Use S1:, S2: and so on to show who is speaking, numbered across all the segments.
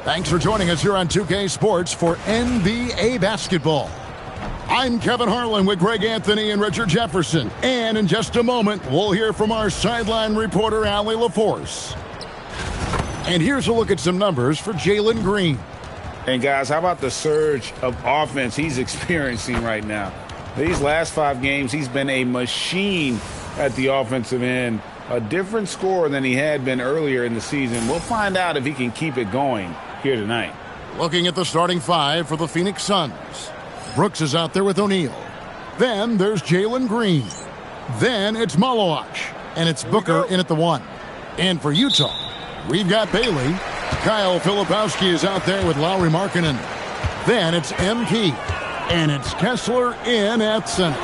S1: Thanks for joining us here on 2K Sports for NBA basketball. I'm Kevin Harlan with Greg Anthony and Richard Jefferson. And in just a moment, we'll hear from our sideline reporter, Allie LaForce. And here's a look at some numbers for Jalen Green.
S2: And guys, how about the surge of offense he's experiencing right now? These last 5 games, he's been a machine at the offensive end. A different scorer than he had been earlier in the season. We'll find out if he can keep it going here tonight.
S1: Looking at the starting 5 for the Phoenix Suns. Brooks is out there with O'Neal. Then there's Jalen Green. Then it's Malawach. And it's Booker in at the 1. And for Utah, we've got Bailey. Kyle Filipowski is out there with Lauri Markkanen. Then it's MP. And it's Kessler in at center.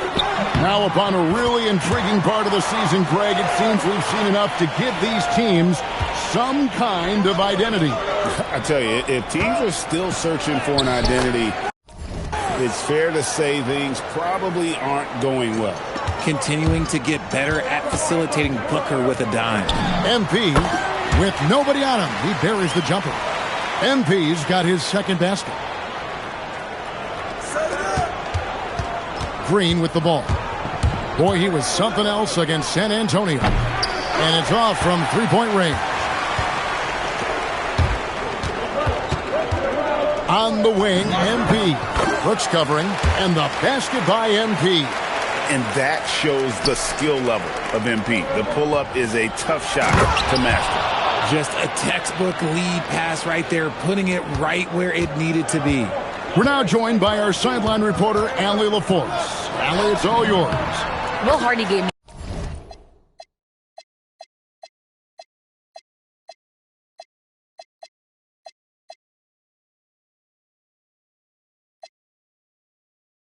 S1: Now upon a really intriguing part of the season, Greg, it seems we've seen enough to give these teams some kind of identity.
S2: I tell you, if teams are still searching for an identity, it's fair to say things probably aren't going well.
S3: Continuing to get better at facilitating Booker with a dime.
S1: MP, with nobody on him, he buries the jumper. MP's got his second basket. Green with the ball. Boy, he was something else against San Antonio. And it's off from three-point range. On the wing, MP. Brooks covering, and the basket by MP.
S2: And that shows the skill level of MP. The pull-up is a tough shot to master.
S3: Just a textbook lead pass right there, putting it right where it needed to be.
S1: We're now joined by our sideline reporter, Allie LaForce. Allie, it's all yours.
S4: Will Hardy gave me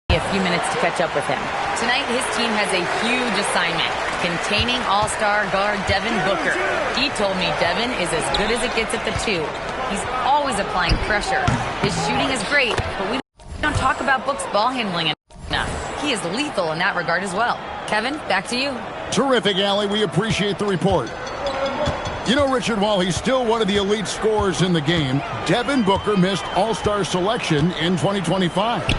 S4: a few minutes to catch up with him. Tonight, his team has a huge assignment, containing all-star guard Devin Booker. He told me Devin is as good as it gets at the 2. He's always applying pressure. His shooting is great, but we don't talk about Book's ball handling enough. He is lethal in that regard as well. Kevin, back to you.
S1: Terrific, Allie. We appreciate the report. You know, Richard, while he's still one of the elite scorers in the game, Devin Booker missed All-Star selection in 2025.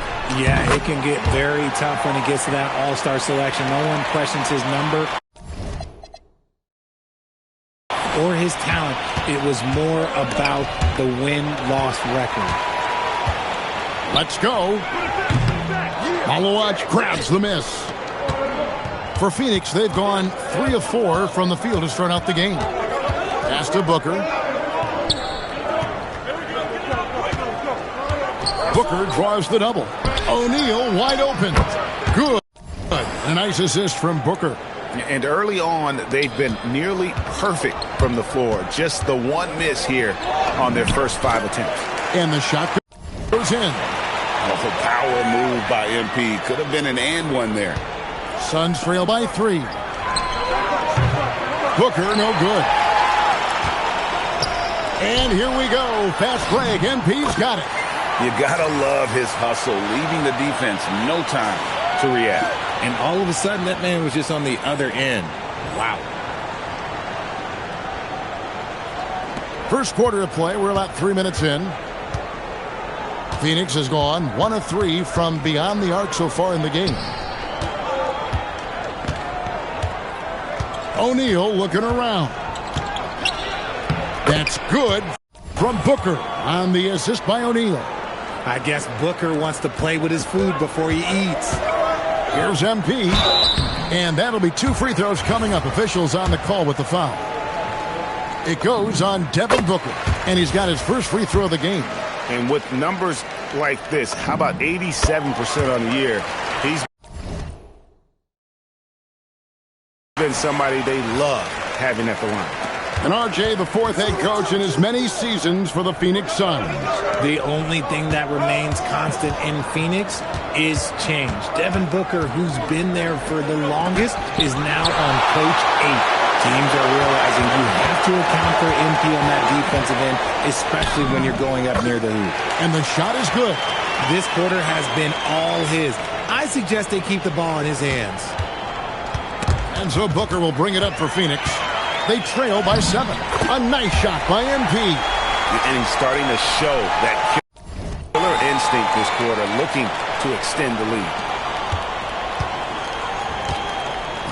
S3: Yeah, it can get very tough when he gets to that All-Star selection. No one questions his number or his talent. It was more about the win-loss record.
S1: Let's go. Malawach grabs the miss. For Phoenix, they've gone 3 of 4 from the field to start out the game. Pass to Booker. Booker draws the double. O'Neal wide open. Good. A nice assist from Booker.
S2: And early on, they've been nearly perfect from the floor. Just the one miss here on their first 5 attempts.
S1: And the shot goes in.
S2: Oh, power move by MP. Could have been an and one there.
S1: Suns trail by 3. Booker, no good. And here we go. Fast break. MP's got it.
S2: You gotta love his hustle, leaving the defense no time to react.
S3: And all of a sudden, that man was just on the other end. Wow.
S1: First quarter of play. We're about 3 minutes in. Phoenix has gone 1 of 3 from beyond the arc so far in the game. O'Neal looking around. That's good from Booker on the assist by O'Neal.
S3: I guess Booker wants to play with his food before he eats.
S1: Here's MP. And that'll be 2 free throws coming up. Officials on the call with the foul. It goes on Devin Booker. And he's got his first free throw of the game.
S2: And with numbers like this, how about 87% on the year? He's been somebody they love having at the line.
S1: And RJ, the 4th head coach in as many seasons for the Phoenix Suns.
S3: The only thing that remains constant in Phoenix is change. Devin Booker, who's been there for the longest, is now on coach 8. Teams are realizing you have to account for MP on that defensive end, especially when you're going up near the hoop.
S1: And the shot is good.
S3: This quarter has been all his. I suggest they keep the ball in his hands.
S1: And so Booker will bring it up for Phoenix. They trail by 7. A nice shot by MP.
S2: And he's starting to show that killer instinct this quarter, looking to extend the lead.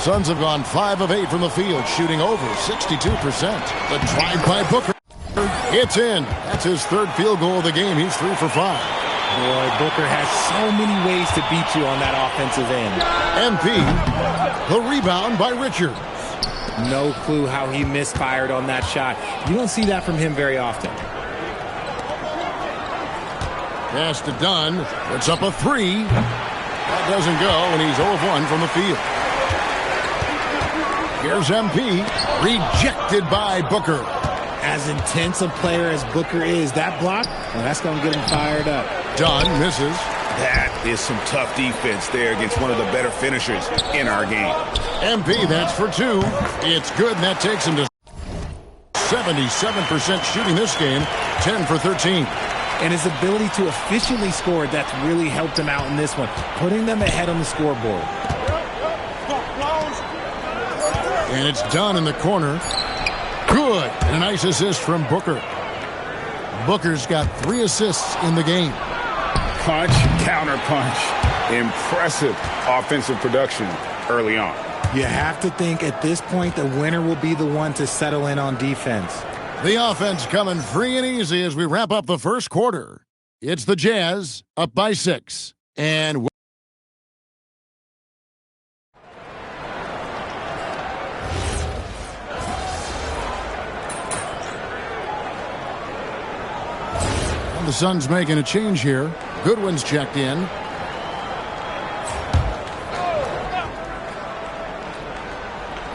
S1: Suns have gone 5 of 8 from the field, shooting over 62%. The drive by Booker. It's in. That's his third field goal of the game. He's 3 for 5.
S3: Boy, Booker has so many ways to beat you on that offensive end.
S1: MP, the rebound by Richards.
S3: No clue how he misfired on that shot. You don't see that from him very often.
S1: Pass to Dunn. Puts up a 3. That doesn't go, and he's 0 of 1 from the field. Here's MP. Rejected by Booker.
S3: As intense a player as Booker is, that block, well, that's going to get him fired up.
S1: Dunn misses.
S2: That is some tough defense there against one of the better finishers in our game.
S1: MP, that's for 2. It's good, and that takes him to 77% shooting this game, 10 for 13.
S3: And his ability to efficiently score, that's really helped him out in this one, putting them ahead on the scoreboard.
S1: And it's Dunn in the corner. Good. And a nice assist from Booker. Booker's got 3 assists in the game.
S2: Punch, counter punch. Impressive offensive production early on.
S3: You have to think at this point the winner will be the one to settle in on defense.
S1: The offense coming free and easy as we wrap up the first quarter. It's the Jazz up by 6. And the Suns making a change here. Goodwin's checked in.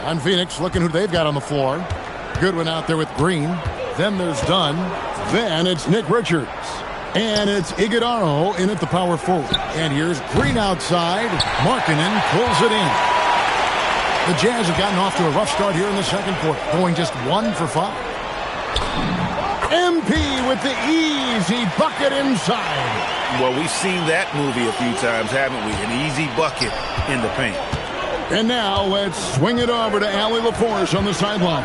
S1: On Phoenix, looking who they've got on the floor. Goodwin out there with Green. Then there's Dunn. Then it's Nick Richards. And it's Iguodala in at the power forward. And here's Green outside. Markkanen pulls it in. The Jazz have gotten off to a rough start here in the second quarter, going just 1 for 5. MP with the easy bucket inside.
S2: Well, we've seen that movie a few times, haven't we? An easy bucket in the paint.
S1: And now let's swing it over to Allie LaForce on the sideline.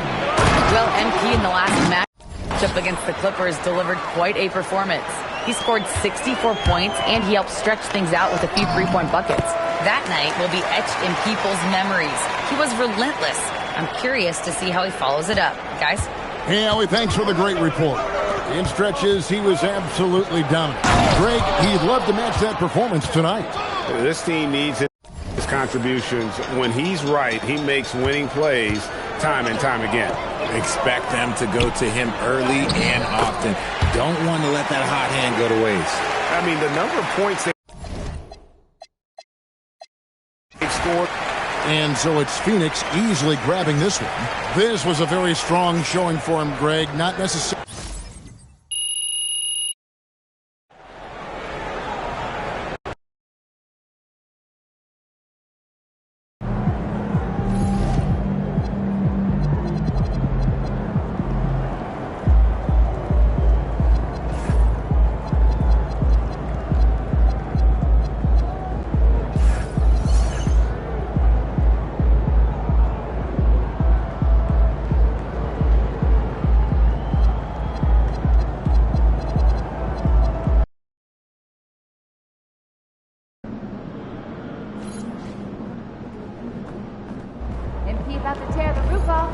S4: Well, MP in the last matchup against the Clippers delivered quite a performance. He scored 64 points, and he helped stretch things out with a few three-point buckets. That night will be etched in people's memories. He was relentless. I'm curious to see how he follows it up. Guys?
S1: Hey, Allie, thanks for the great report. In stretches, he was absolutely dominant. Greg, he'd love to match that performance tonight.
S2: This team needs his contributions. When he's right, he makes winning plays time and time again.
S3: Expect them to go to him early and often. Don't want to let that hot hand go to waste.
S2: I mean, the number of points they've scored.
S1: And so it's Phoenix easily grabbing this one. This was a very strong showing for him, Greg. Not necessarily.
S5: About to tear the roof off.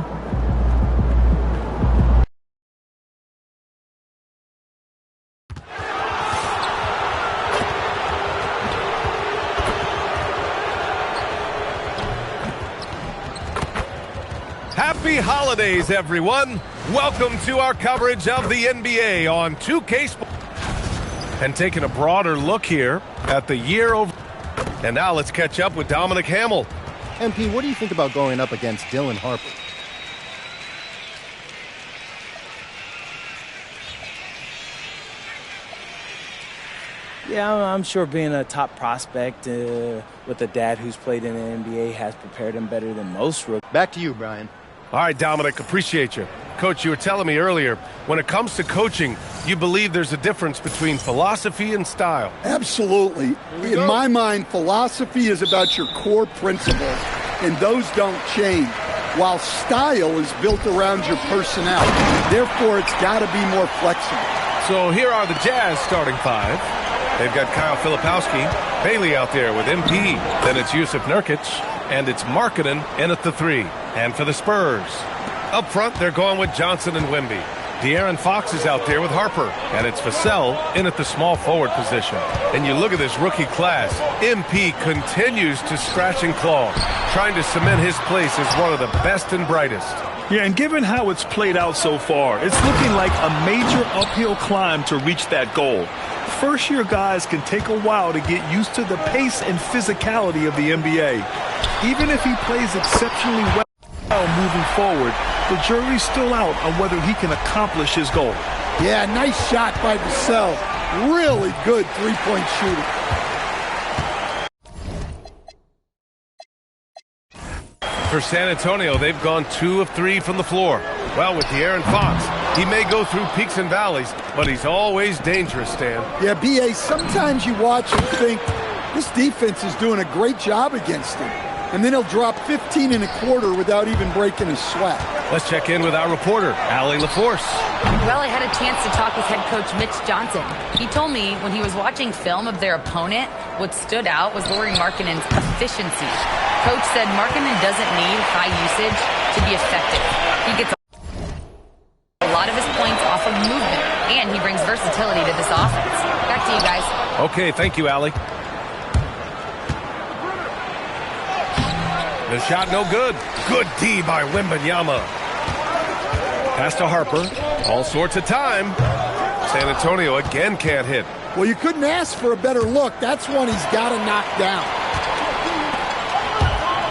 S6: Happy holidays, everyone. Welcome to our coverage of the NBA on 2K Sports. And taking a broader look here at the year over. And now let's catch up with Dominic Hamill.
S7: MP, what do you think about going up against Dylan Harper?
S8: Yeah, I'm sure being a top prospect with a dad who's played in the NBA has prepared him better than most rookies.
S7: Back to you, Brian.
S6: All right, Dominic, appreciate you. Coach, you were telling me earlier, when it comes to coaching, you believe there's a difference between philosophy and style.
S9: Absolutely. In my mind, philosophy is about your core principles, and those don't change. while style is built around your personnel. Therefore, it's got to be more flexible.
S6: So here are the Jazz starting five. They've got Kyle Filipowski, Bailey out there with MP. Then it's Yusuf Nurkic, and it's Markkanen in at the 3. And for the Spurs, up front, they're going with Johnson and Wemby. De'Aaron Fox is out there with Harper, and it's Vassell in at the small forward position. And you look at this rookie class, MP continues to scratch and claw, trying to cement his place as one of the best and brightest.
S10: Yeah, and given how it's played out so far, it's looking like a major uphill climb to reach that goal. First-year guys can take a while to get used to the pace and physicality of the NBA. Even if he plays exceptionally well moving forward, the jury's still out on whether he can accomplish his goal.
S9: Yeah, nice shot by Vassell. Really good three-point shooting.
S6: For San Antonio, they've gone 2 of 3 from the floor. Well, with De'Aaron Fox, he may go through peaks and valleys, but he's always dangerous, Stan.
S9: Yeah, B.A., sometimes you watch and think, this defense is doing a great job against him. And then he'll drop 15 and a quarter without even breaking a sweat.
S6: Let's check in with our reporter, Allie LaForce.
S4: Well, I had a chance to talk with head coach Mitch Johnson. He told me when he was watching film of their opponent, what stood out was Lauri Markkanen's efficiency. Coach said Markkanen doesn't need high usage to be effective. He gets a lot of his points off of movement, and he brings versatility to this offense. Back to you guys.
S6: Okay, thank you, Allie. The shot no good. Good D by Wembanyama. Pass to Harper. All sorts of time. San Antonio again can't hit.
S9: Well, you couldn't ask for a better look. That's one he's got to knock down.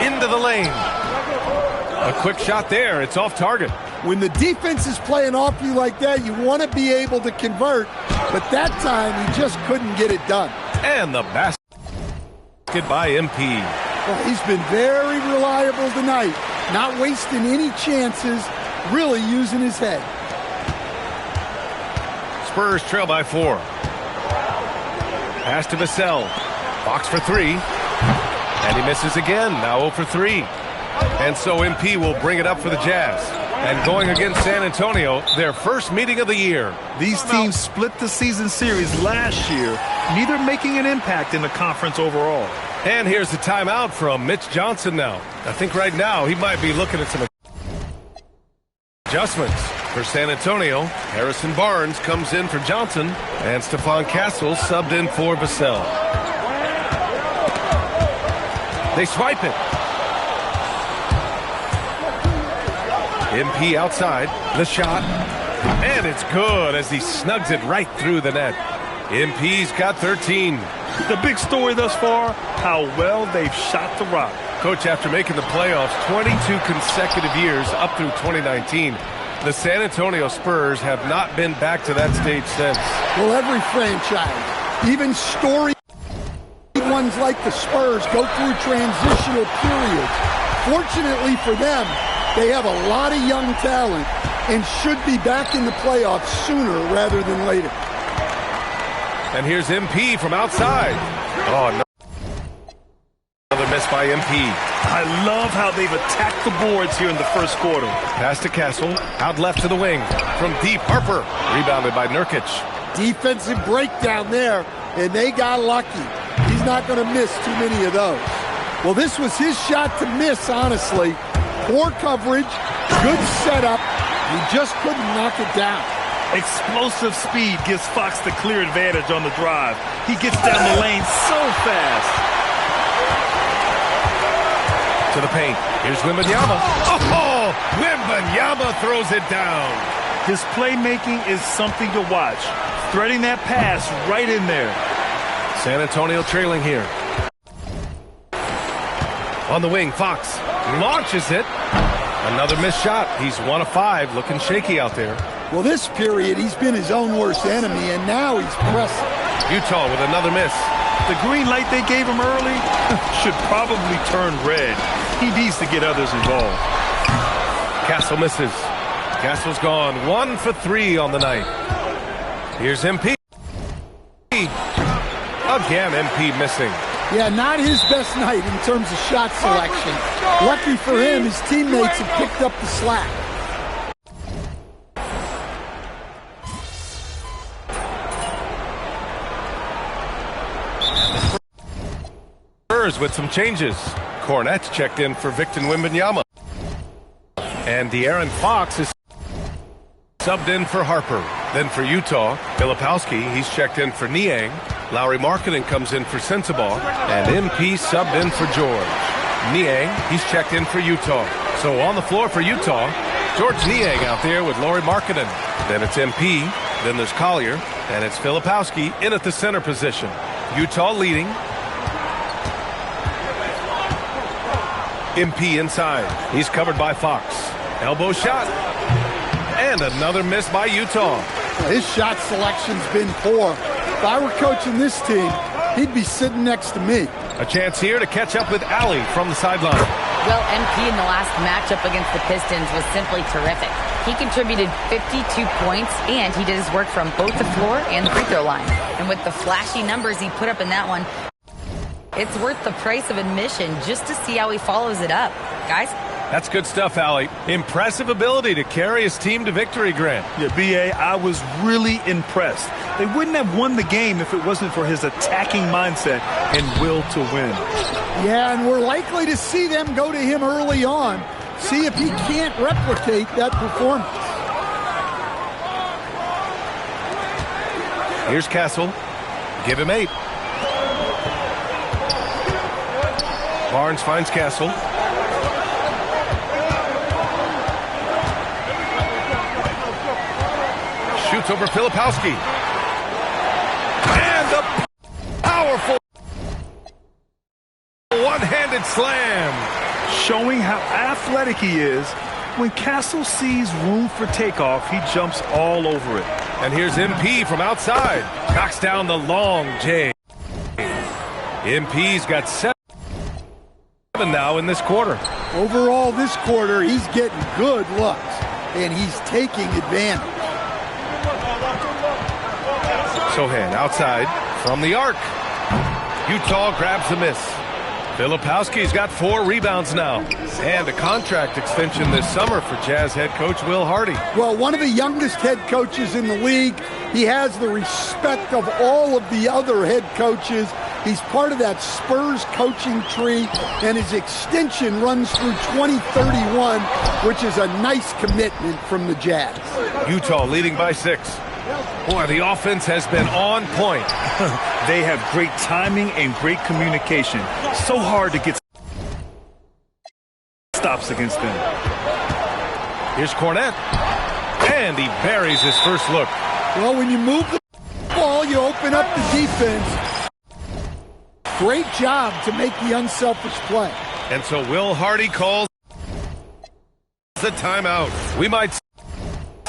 S6: Into the lane. A quick shot there. It's off target.
S9: When the defense is playing off you like that, you want to be able to convert. But that time, he just couldn't get it done.
S6: And the basket by MP.
S9: Well, he's been very reliable tonight. Not wasting any chances. Really using his head.
S6: Spurs trail by 4. Pass to Vassell. Fox for 3. And he misses again. Now 0 for 3. And so MP will bring it up for the Jazz. And going against San Antonio, their first meeting of the year.
S10: These teams split the season series last year, neither making an impact in the conference overall.
S6: And here's the timeout from Mitch Johnson now. I think right now he might be looking at some adjustments. For San Antonio, Harrison Barnes comes in for Johnson, and Stephon Castle subbed in for Vassell. They swipe it. MP outside, the shot, and it's good as he snugs it right through the net. MP's got 13.
S10: The big story thus far, how well they've shot the rock.
S6: Coach, after making the playoffs 22 consecutive years up through 2019, the San Antonio Spurs have not been back to that stage since.
S9: Well, every franchise, even storied ones like the Spurs, go through transitional periods. Fortunately for them, they have a lot of young talent and should be back in the playoffs sooner rather than later.
S6: And here's MP from outside. Oh, no. Another miss by MP.
S10: I love how they've attacked the boards here in the first quarter.
S6: Pass to Castle. Out left to the wing. From deep, Harper. Rebounded by Nurkic.
S9: Defensive breakdown there, and they got lucky. He's not going to miss too many of those. Well, this was his shot to miss, honestly. Poor coverage, good setup. He just couldn't knock it down.
S10: Explosive speed gives Fox the clear advantage on the drive. He gets down the lane so fast.
S6: To the paint. Here's Wembanyama. Oh, Wembanyama throws it down.
S10: His playmaking is something to watch. Threading that pass right in there.
S6: San Antonio trailing here. On the wing, Fox launches it. Another missed shot. He's 1 of 5, looking shaky out there.
S9: Well, this period, he's been his own worst enemy, and now he's pressing.
S6: Utah with another miss.
S10: The green light they gave him early should probably turn red. He needs to get others involved.
S6: Castle misses. Castle's gone 1 for 3 on the night. Here's MP. Again, MP missing.
S9: Yeah, not his best night in terms of shot selection. Lucky for him, his teammates have picked up the slack.
S6: Spurs with some changes. Cornette's checked in for Victor Wembanyama. And De'Aaron Fox is subbed in for Harper. Then for Utah, Filipowski, he's checked in for Niang. Lauri Markkanen comes in for Sensabaugh. And MP subbed in for George. Niang, he's checked in for Utah. So on the floor for Utah, George Niang out there with Lauri Markkanen. Then it's MP. Then there's Collier. And it's Filipowski in at the center position. Utah leading. MP inside. He's covered by Fox. Elbow shot. And another miss by Utah.
S9: His shot selection's been poor. If I were coaching this team, he'd be sitting next to me.
S6: A chance here to catch up with Allie from the sideline.
S4: Well, MP in the last matchup against the Pistons was simply terrific. He contributed 52 points, and he did his work from both the floor and the free throw line. And with the flashy numbers he put up in that one, it's worth the price of admission just to see how he follows it up. Guys?
S6: That's good stuff, Allie. Impressive ability to carry his team to victory, Grant.
S10: Yeah, B.A., I was really impressed. They wouldn't have won the game if it wasn't for his attacking mindset and will to win.
S9: Yeah, and we're likely to see them go to him early on. See if he can't replicate that performance.
S6: Here's Castle. Give him 8. Barnes finds Castle. Shoots over Filipowski. And the powerful one-handed slam.
S10: Showing how athletic he is. When Castle sees room for takeoff, he jumps all over it.
S6: And here's MP from outside. Knocks down the long J. MP's got 7 now in this quarter.
S9: Overall, this quarter, he's getting good looks, and he's taking advantage.
S6: Sohan outside from the arc. Utah grabs the miss. Filipowski's got 4 rebounds now. And a contract extension this summer for Jazz head coach Will Hardy.
S9: Well, one of the youngest head coaches in the league. He has the respect of all of the other head coaches. He's part of that Spurs coaching tree, and his extension runs through 2031, which is a nice commitment from the Jazz.
S6: Utah leading by 6. Boy, the offense has been on point.
S10: They have great timing and great communication. So hard to get stops against them.
S6: Here's Cornette. And he buries his first look.
S9: Well, when you move the ball, you open up the defense. Great job to make the unselfish play.
S6: And so Will Hardy calls the timeout. We might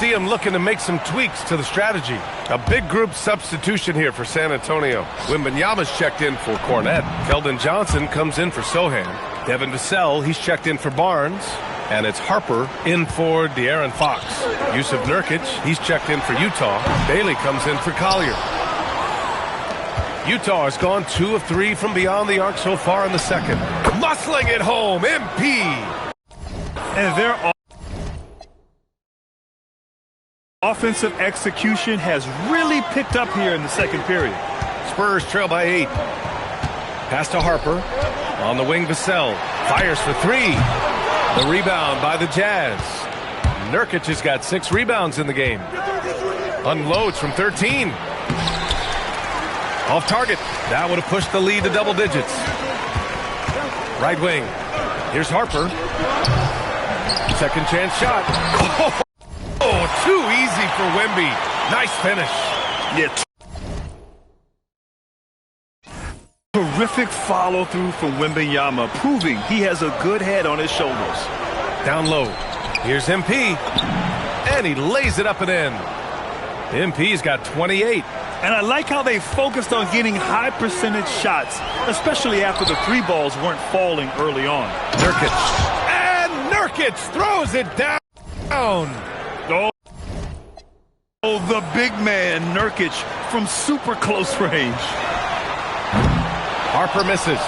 S6: see him looking to make some tweaks to the strategy. A big group substitution here for San Antonio. Wembanyama's checked in for Cornette. Keldon Johnson comes in for Sohan. Devin Vassell, he's checked in for Barnes. And it's Harper in for De'Aaron Fox. Yusuf Nurkic, he's checked in for Utah. Bailey comes in for Collier. Utah has gone 2 of 3 from beyond the arc so far in the second. Muscling it home, MP.
S10: And their offensive execution has really picked up here in the second period.
S6: Spurs trail by 8. Pass to Harper. On the wing, Vassell. Fires for 3. The rebound by the Jazz. Nurkic has got 6 rebounds in the game. Unloads from 13. Off target. That would have pushed the lead to double digits. Right wing. Here's Harper. Second chance shot. Oh, too easy for Wemby. Nice finish.
S10: Yeah. Terrific follow through from Wembanyama, proving he has a good head on his shoulders.
S6: Down low. Here's MP. And he lays it up and in. MP's got 28.
S10: And I like how they focused on getting high percentage shots, especially after the 3 balls weren't falling early on.
S6: Nurkic. And Nurkic throws it down.
S10: Oh, the big man, Nurkic, from super close range.
S6: Harper misses.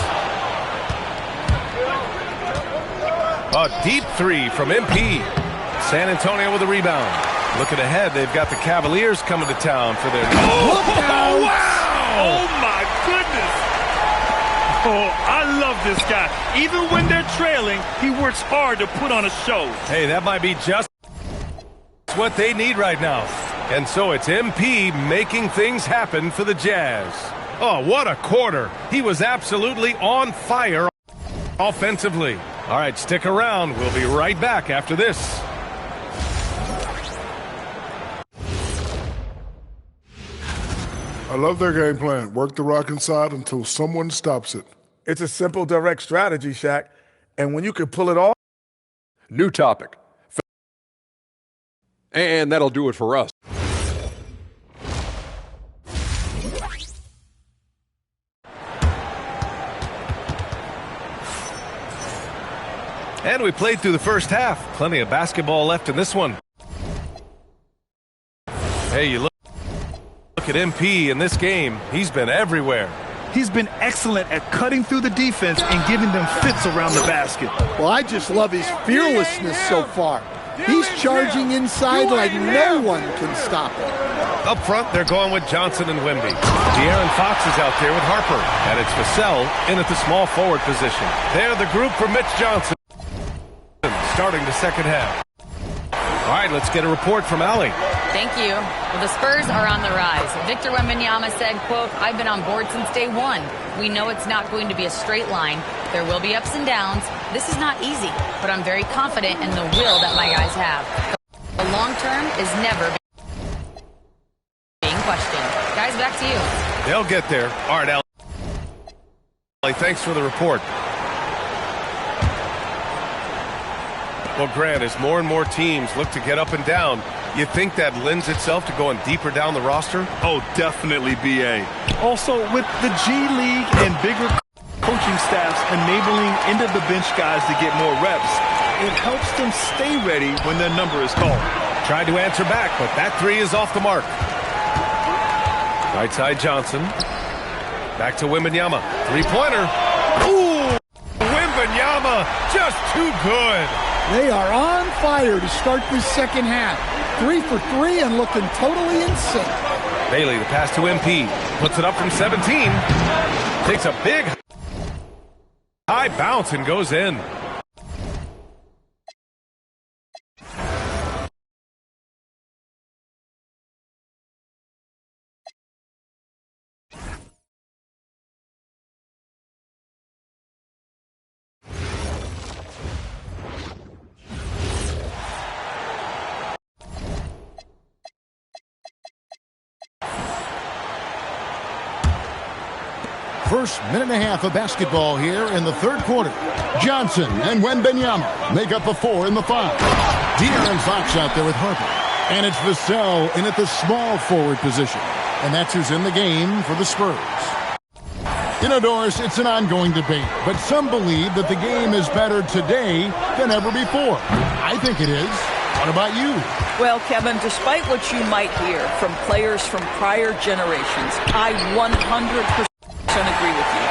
S6: A deep three from MP. San Antonio with a rebound. Looking ahead, they've got the Cavaliers coming to town for their...
S10: Oh, wow! Oh, my goodness! Oh, I love this guy. Even when they're trailing, he works hard to put on a show.
S6: Hey, that might be just what they need right now. And so it's MP making things happen for the Jazz. Oh, what a quarter. He was absolutely on fire offensively. All right, stick around. We'll be right back after this.
S11: I love their game plan. Work the rock inside until someone stops it.
S12: It's a simple, direct strategy, Shaq. And when you can pull it off...
S13: New topic. And that'll do it for us.
S6: And we played through the first half. Plenty of basketball left in this one. Hey, you look at MP in this game. He's been everywhere.
S10: He's been excellent at cutting through the defense and giving them fits around the basket.
S9: Well, I just love his fearlessness so far. He's charging inside like no one can stop him.
S6: Up front, they're going with Johnson and Wemby. De'Aaron Fox is out there with Harper. And it's Vassell in at the small forward position. They're the group for Mitch Johnson. Starting the second half. All right, let's get a report from Allie.
S4: Thank you. Well, the Spurs are on the rise. Victor Wembanyama said, quote, "I've been on board since day one. We know it's not going to be a straight line. There will be ups and downs. This is not easy, but I'm very confident in the will that my guys have. The long term is never being questioned." Guys, back to you.
S6: They'll get there. All right, Allie, thanks for the report. Well, Grant, as more and more teams look to get up and down, you think that lends itself to going deeper down the roster?
S10: Oh, definitely, B.A. Also, with the G League and bigger coaching staffs enabling end-of-the-bench guys to get more reps, it helps them stay ready when their number is called.
S6: Tried to answer back, but that three is off the mark. Right side Johnson. Back to Wembanyama. Three-pointer. Ooh! Wembanyama, just too good.
S9: They are on fire to start this second half. 3 for 3 and looking totally in sync.
S6: Bailey, the pass to MP. Puts it up from 17. Takes a big high bounce and goes in.
S1: First minute and a half of basketball here in the third quarter. Johnson and Wembanyama make up the 4 and the 5. De'Aaron Fox out there with Harper. And it's Vassell in at the small forward position. And that's who's in the game for the Spurs. You know, Doris, it's an ongoing debate, but some believe that the game is better today than ever before. I think it is. What about you?
S14: Well, Kevin, despite what you might hear from players from prior generations, I 100% agree with you.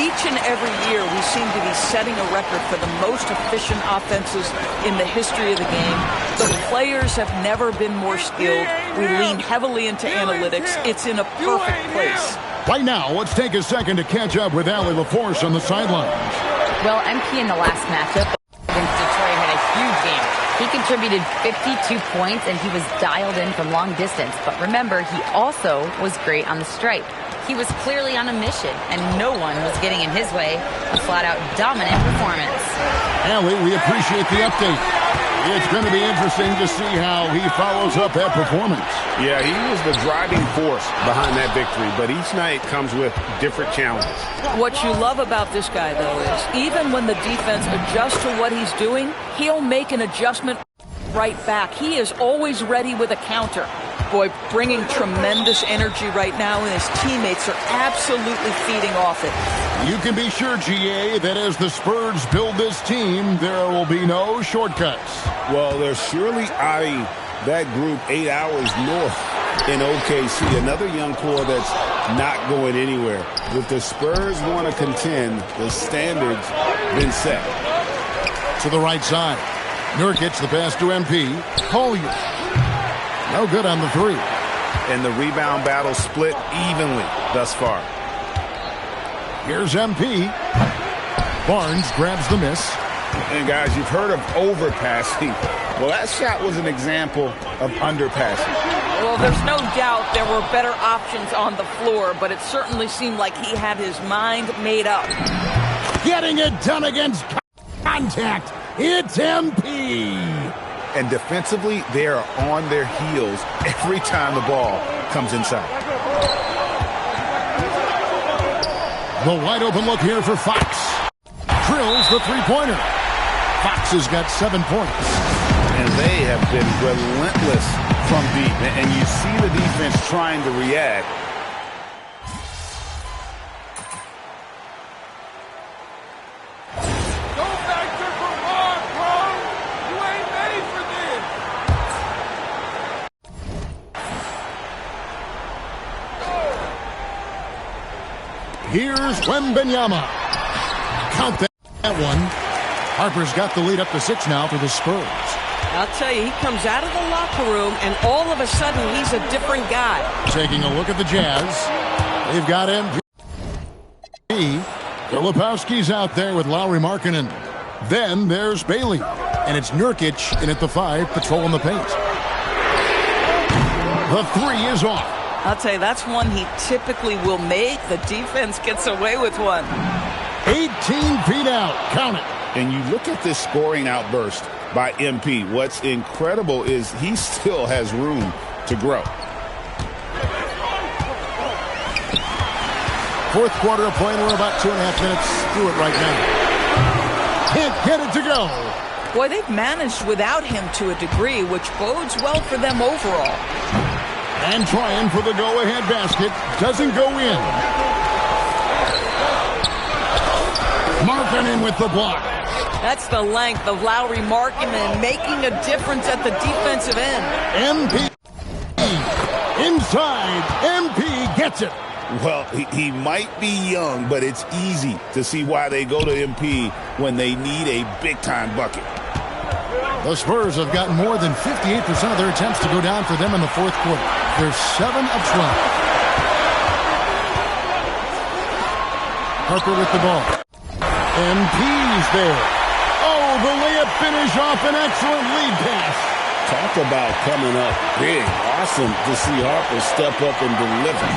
S14: Each and every year we seem to be setting a record for the most efficient offenses in the history of the game. The players have never been more skilled. We lean heavily into analytics. It's in a perfect place.
S1: Right now, let's take a second to catch up with Allie LaForce on the sidelines.
S4: Well, MP in the last matchup against Detroit had a huge game. He contributed 52 points, and he was dialed in from long distance. But remember, he also was great on the stripe. He was clearly on a mission, and no one was getting in his way. A flat-out dominant performance.
S1: Allie, we appreciate the update. It's going to be interesting to see how he follows up that performance.
S2: Yeah, he was the driving force behind that victory, but each night comes with different challenges.
S14: What you love about this guy, though, is even when the defense adjusts to what he's doing, he'll make an adjustment right back. He is always ready with a counter. Boy, bringing tremendous energy right now, and his teammates are absolutely feeding off it.
S1: You can be sure, GA, that as the Spurs build this team, there will be no shortcuts.
S2: Well, they're surely eyeing that group 8 hours north in OKC. Another young core that's not going anywhere. If the Spurs want to contend, the standard's been set.
S1: To the right side. Nurkic, the pass to MP. Collier. No good on the three.
S2: And the rebound battle split evenly thus far.
S1: Here's MP. Barnes grabs the miss.
S2: And guys, you've heard of overpassing. Well, that shot was an example of underpassing.
S14: Well, there's no doubt there were better options on the floor, but it certainly seemed like he had his mind made up.
S1: Getting it done against contact. It's MP.
S2: And defensively, they are on their heels every time the ball comes inside.
S1: The wide open look here for Fox. Drills the three-pointer. Fox has got 7 points.
S2: And they have been relentless from deep. And you see the defense trying to react.
S15: Go back to Vermont, bro! You ain't made for this!
S1: Here's Wembanyama. Count that one. Harper's got the lead up to 6 now for the Spurs.
S16: I'll tell you, he comes out of the locker room, and all of a sudden, he's a different guy.
S1: Taking a look at the Jazz. They've got MP. Filipowski's out there with Lowry Markkanen. Then there's Bailey. And it's Nurkic in at the 5, patrolling the paint. The 3 is off.
S14: I'll tell you, that's one he typically will make. The defense gets away with one.
S1: 18 feet out. Count it.
S2: And you look at this scoring outburst by MP. What's incredible is he still has room to grow.
S1: Fourth quarter of play, we're about 2.5 minutes through it right now. Can't get it to go.
S14: Boy, they've managed without him to a degree, which bodes well for them overall.
S1: And trying for the go-ahead basket. Doesn't go in. Markkanen with the block.
S14: That's the length of Lowry Markkanen making a difference at the defensive end.
S1: MP inside. MP gets it.
S2: Well, he might be young, but it's easy to see why they go to MP when they need a big-time bucket.
S1: The Spurs have gotten more than 58% of their attempts to go down for them in the fourth quarter. They're 7 of 12. Harper with the ball. MP's there. Oh, the layup finish off an excellent lead pass.
S2: Talk about coming up big. Awesome to see Harper step up and deliver.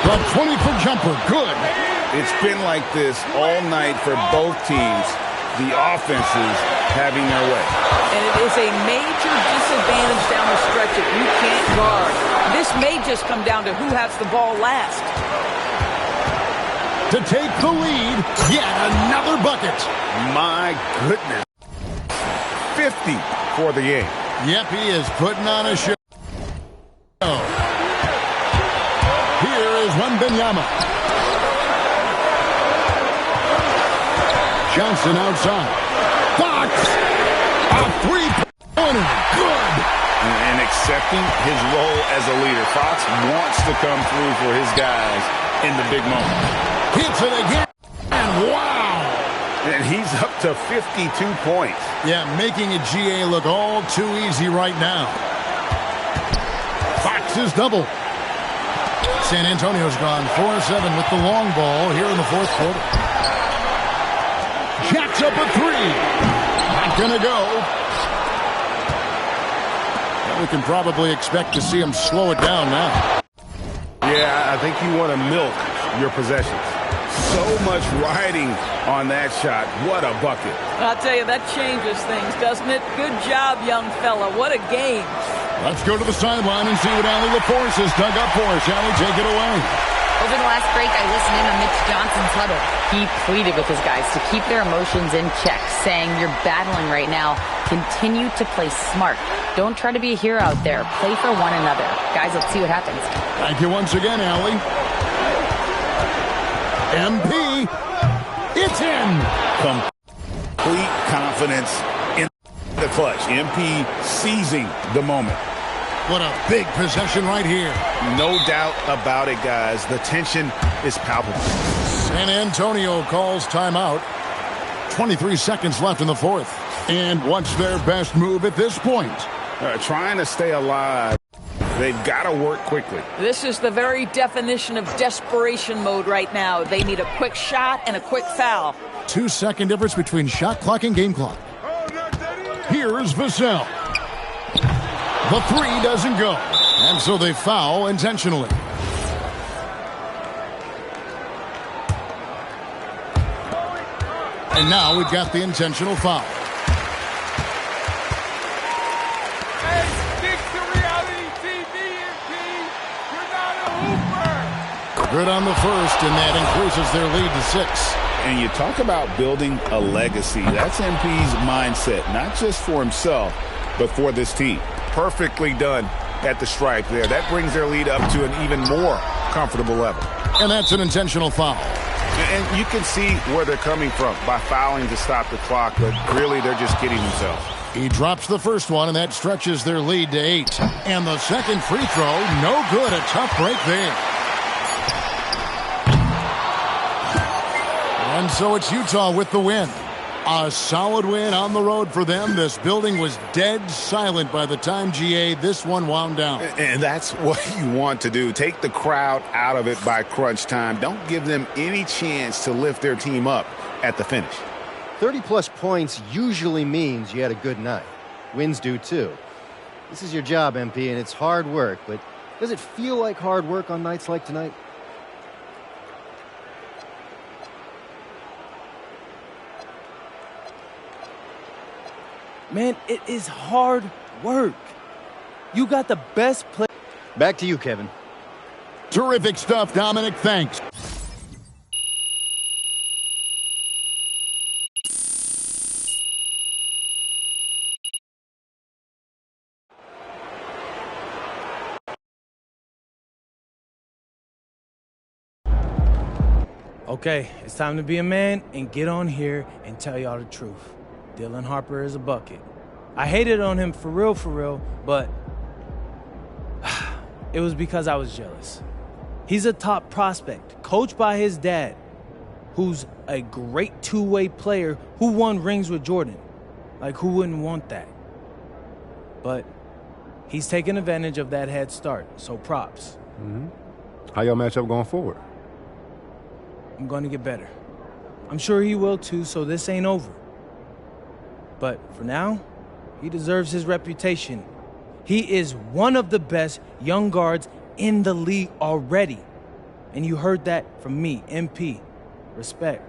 S1: The 20-foot jumper, good.
S2: It's been like this all night for both teams. The offenses having their way.
S14: And it is a major disadvantage down the stretch if you can't guard. This may just come down to who has the ball last.
S1: To take the lead, yet another bucket.
S2: My goodness. 50 for the game.
S1: Yep, he is putting on a show. Here is Wembanyama. Johnson outside. Fox! A three-pointer. Good!
S2: And accepting his role as a leader. Fox wants to come through for his guys in the big moment.
S1: Hits it again. And wow!
S2: And he's up to 52 points.
S1: Yeah, making a GA look all too easy right now. Fox is double. San Antonio's gone 4-7 with the long ball here in the fourth quarter. Jacks up a 3. Not gonna go. Well, we can probably expect to see him slow it down now.
S2: Yeah, I think you want to milk your possessions. So much riding on that shot. What a bucket.
S14: I'll tell you, that changes things, doesn't it? Good job, young fella. What a game.
S1: Let's go to the sideline and see what Allie LaForce has dug up for us. Allie, take it away.
S4: Over the last break, I listened in on Mitch Johnson's huddle. He pleaded with his guys to keep their emotions in check, saying, "You're battling right now. Continue to play smart. Don't try to be a hero out there. Play for one another." Guys, let's see what happens.
S1: Thank you once again, Allie. MP, it's in.
S2: Complete confidence in the clutch. MP seizing the moment.
S1: What a big possession right here.
S2: No doubt about it, guys. The tension is palpable.
S1: San Antonio calls timeout. 23 seconds left in the fourth. And what's their best move at this point?
S2: Trying to stay alive. They've got to work quickly.
S14: This is the very definition of desperation mode right now. They need a quick shot and a quick foul.
S1: 2-second difference between shot clock and game clock. Here's Vassell. The three doesn't go. And so they foul intentionally. And now we've got the intentional foul.
S15: Hey, stick to reality TV, MP. You're not a hooper.
S1: Good on the first, and that increases their lead to 6.
S2: And you talk about building a legacy. That's MP's mindset, not just for himself, but for this team. Perfectly done at the stripe there. That brings their lead up to an even more comfortable level.
S1: And that's an intentional foul.
S2: And you can see where they're coming from by fouling to stop the clock, but really they're just kidding themselves.
S1: He drops the first one, and that stretches their lead to 8. And the second free throw, no good. A tough break there. And so it's Utah with the win. A solid win on the road for them. This building was dead silent by the time, GA, this one wound down.
S2: And that's what you want to do. Take the crowd out of it by crunch time. Don't give them any chance to lift their team up at the finish.
S7: 30-plus points usually means you had a good night. Wins do, too. This is your job, MP, and it's hard work, but does it feel like hard work on nights like tonight?
S8: Man, it is hard work. You got the best play.
S7: Back to you, Kevin.
S1: Terrific stuff, Dominic. Thanks.
S8: Okay, it's time to be a man and get on here and tell y'all the truth. Dylan Harper is a bucket. I hated on him for real, but it was because I was jealous. He's a top prospect, coached by his dad, who's a great two-way player who won rings with Jordan. Like, who wouldn't want that? But he's taking advantage of that head start, so props.
S17: Mm-hmm. How y'all match up going forward?
S8: I'm going to get better. I'm sure he will too, so this ain't over. But for now, he deserves his reputation. He is one of the best young guards in the league already. And you heard that from me, MP. Respect.